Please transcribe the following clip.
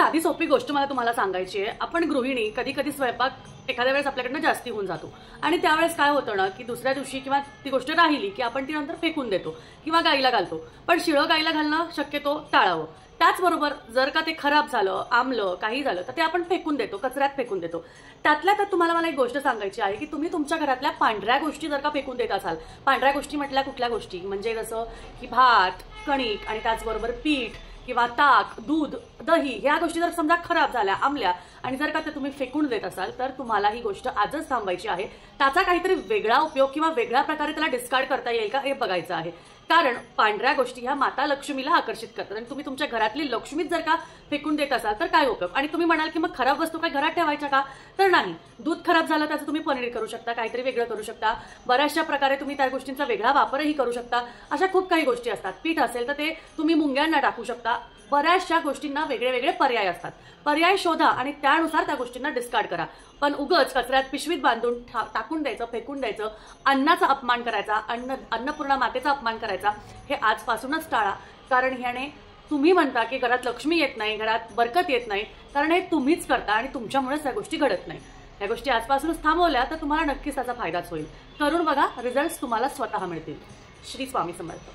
साधी सोपी गोष्ट मला तुम्हाला सांगायची आहे। आपण गृहिणी कधी कधी स्वयंपाक एखाद्या वेळेस आपल्याकडनं जास्ती होऊन जातो आणि त्यावेळेस काय होतं ना की दुसऱ्या दिवशी किंवा ती गोष्ट राहिली की आपण ती नंतर फेकून देतो किंवा गाईला घालतो। पण शिळं गाईला घालणं शक्यतो टाळावं। त्याचबरोबर जर का ते खराब झालं, आंबलं, काही झालं तर ते आपण फेकून देतो, कचऱ्यात फेकून देतो। त्यातल्या तर तुम्हाला मला एक गोष्ट सांगायची आहे की तुम्ही तुमच्या घरातल्या पांढऱ्या गोष्टी जर का फेकून देत असाल, पांढऱ्या गोष्टी म्हटल्या कुठल्या गोष्टी म्हणजे जसं की भात, कणिक आणि त्याचबरोबर पीठ किंवा ताक, दूध, दही ह्या गोष्टी जर समजा खराब झाल्या, आंबल्या आणि जर का ते तुम्ही फेकून देत असाल तर तुम्हाला ही गोष्ट आजच थांबवायची आहे। त्याचा काहीतरी वेगळा उपयोग किंवा वेगळ्या प्रकारे त्याला डिस्कार्ड करता येईल का हे बघायचं आहे। कारण पांढऱ्या गोष्टी ह्या माता लक्ष्मीला आकर्षित करतात आणि तुम्ही तुमच्या घरातली लक्ष्मीच जर का फेकून देत असाल तर काय उपयोग। आणि तुम्ही म्हणाल की मग खराब वस्तू काय घरात ठेवायच्या का, तर नाही। दूध खराब झालं त्याचं तुम्ही पनीर करू शकता, काहीतरी वेगळं करू शकता, बऱ्याचशा प्रकारे तुम्ही त्या गोष्टींचा वेगळा वापरही करू शकता। अशा खूप काही गोष्टी असतात। पीठ असेल तर ते तुम्ही मुंग्यांना टाकू शकता। बऱ्याचशा गोष्टींना वेगळे वेगळे पर्याय असतात। पर्याय शोधा आणि त्यानुसार त्या गोष्टींना डिस्कार्ड करा। पण उगाच कचऱ्यात पिशवीत बांधून टाकून द्यायचं, फेकून द्यायचं, अन्नाचा अपमान करायचा, अन्नपूर्णा मातेचा अपमान करायचा हे आजपासूनच टाळा। कारण ह्याने तुम्ही म्हणता की घरात लक्ष्मी येत नाही, घरात बरकत येत नाही, कारण हे तुम्हीच करता आणि तुमच्यामुळेच त्या गोष्टी घडत नाही। या गोष्टी आजपासूनच थांबवल्या तर तुम्हाला नक्कीच त्याचा फायदाच होईल। करून बघा, रिझल्ट्स तुम्हाला स्वतः मिळतील। श्री स्वामी समर्थ।